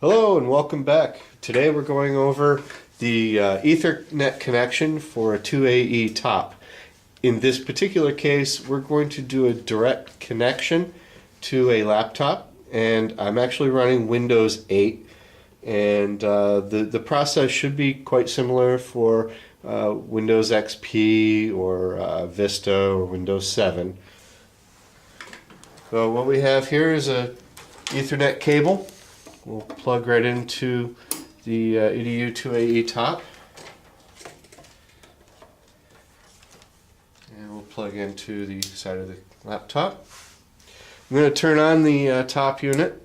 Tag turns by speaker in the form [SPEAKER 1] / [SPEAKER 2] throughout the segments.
[SPEAKER 1] Hello and welcome back. Today we're going over the Ethernet connection for a 2AE top. In this particular case, we're going to do a direct connection to a laptop, and I'm actually running Windows 8, and the process should be quite similar for Windows XP or Vista or Windows 7. So what we have here is a Ethernet cable. We'll plug right into the EDU2AE top, and we'll plug into the side of the laptop. I'm going to turn on the top unit,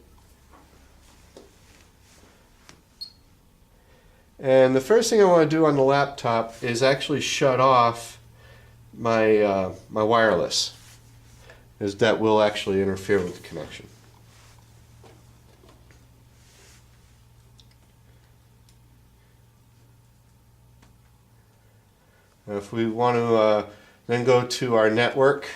[SPEAKER 1] and the first thing I want to do on the laptop is actually shut off my my wireless, as that will actually interfere with the connection. If we want to then go to our network,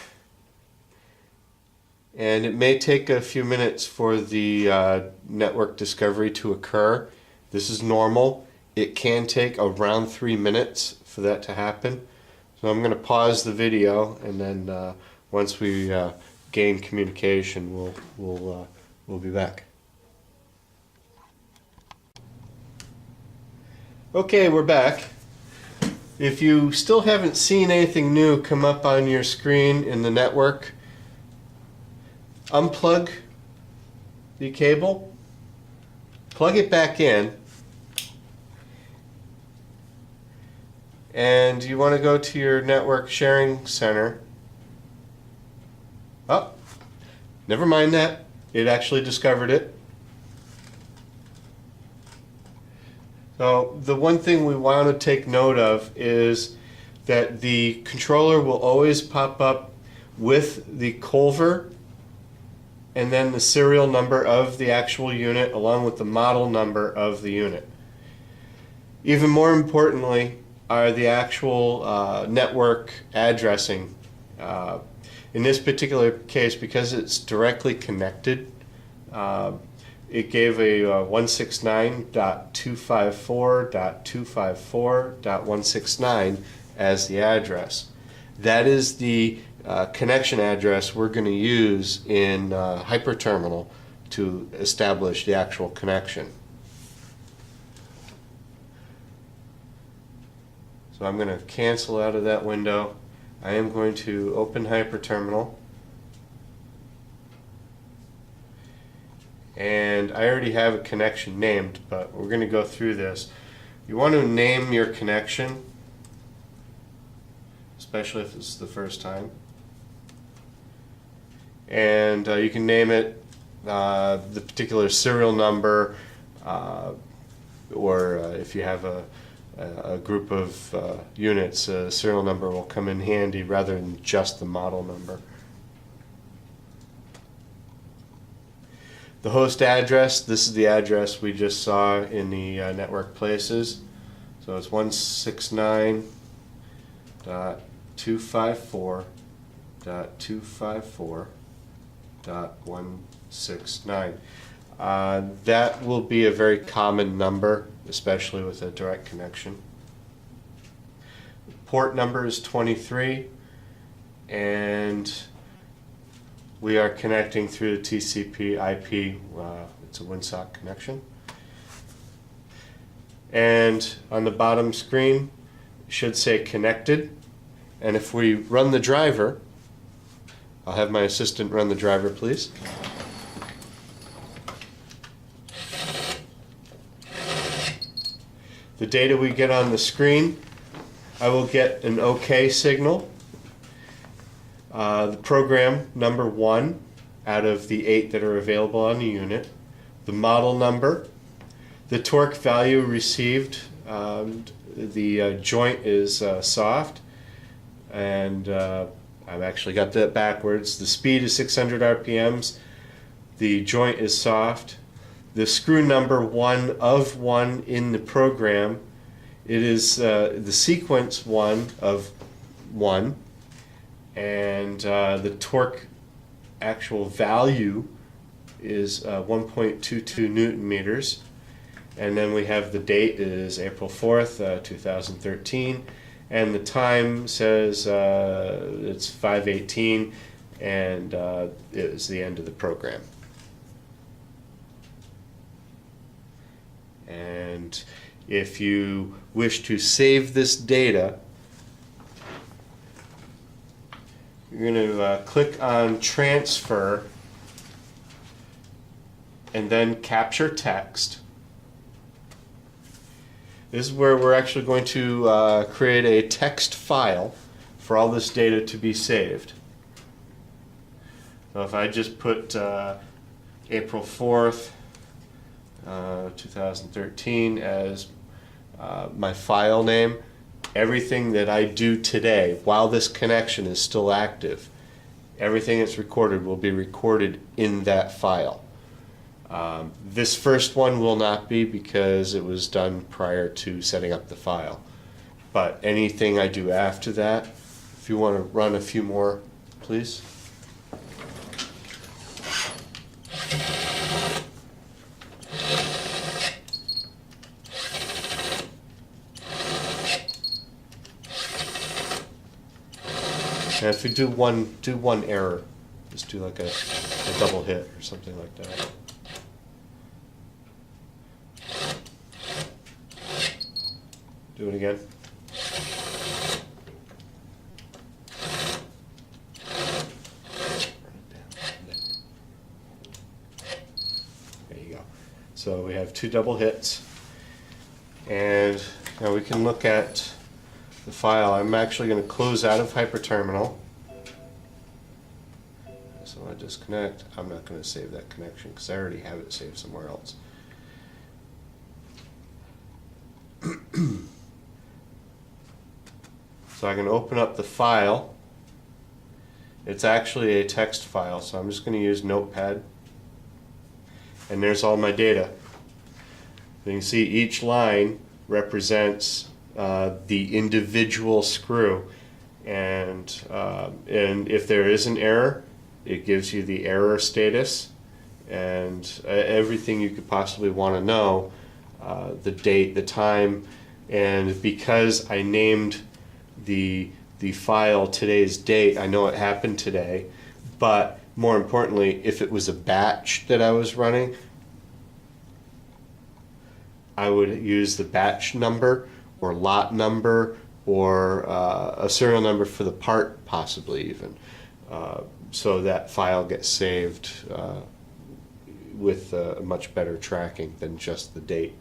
[SPEAKER 1] and it may take a few minutes for the network discovery to occur. This is normal. It can take around 3 minutes for that to happen. So I'm going to pause the video, and then once we gain communication, we'll be back. Okay, we're back. If you still haven't seen anything new come up on your screen in the network, unplug the cable, plug it back in, and you want to go to your network sharing center. Oh, never mind that. It actually discovered it. So the one thing we want to take note of is that the controller will always pop up with the Kolver and then the serial number of the actual unit along with the model number of the unit. Even more importantly are the actual network addressing. In this particular case, because it's directly connected, it gave a 169.254.254.169 as the address. That is the connection address we're going to use in Hyperterminal to establish the actual connection. So I'm going to cancel out of that window. I am going to open Hyperterminal. And I already have a connection named, but we're going to go through this. You want to name your connection, especially if it's the first time. And you can name it the particular serial number, or if you have a group of units, a serial number will come in handy rather than just the model number. The host address, this is the address we just saw in the network places. So it's 169.254.254.169. That will be a very common number, especially with a direct connection. Port number is 23, and we are connecting through the TCP IP. It's a WinSock connection. And on the bottom screen, it should say connected. And if we run the driver, I'll have my assistant run the driver, please. The data we get on the screen, I will get an OK signal. The program number 1 out of the 8 that are available on the unit, the model number, the torque value received. The joint is soft, and I've actually got that backwards. The speed is 600 RPMs. The joint is soft. The screw number 1 of 1 in the program, it is the sequence 1 of 1. And the torque actual value is 1.22 Newton meters. And then we have the date is April 4th, 2013. And the time says it's 5:18, and it is the end of the program. And if you wish to save this data, you're going to click on Transfer and then Capture Text. This is where we're actually going to create a text file for all this data to be saved. So if I just put April 4th, 2013 as my file name, everything that I do today while this connection is still active, everything that's recorded will be recorded in that file. This first one will not be because it was done prior to setting up the file. But anything I do after that, if you want to run a few more, please. And if you do one error, just do like a double hit or something like that. Do it again. There you go. So we have 2 double hits. And now we can look at the file. I'm actually going to close out of Hyperterminal. So I disconnect. I'm not going to save that connection because I already have it saved somewhere else. So I can open up the file. It's actually a text file, so I'm just going to use Notepad. And there's all my data. You can see each line represents the individual screw, and if there is an error, it gives you the error status and everything you could possibly want to know, the date, the time, and because I named the file today's date, I know it happened today, but more importantly, if it was a batch that I was running, I would use the batch number or lot number or a serial number for the part, possibly even, so that file gets saved with much better tracking than just the date.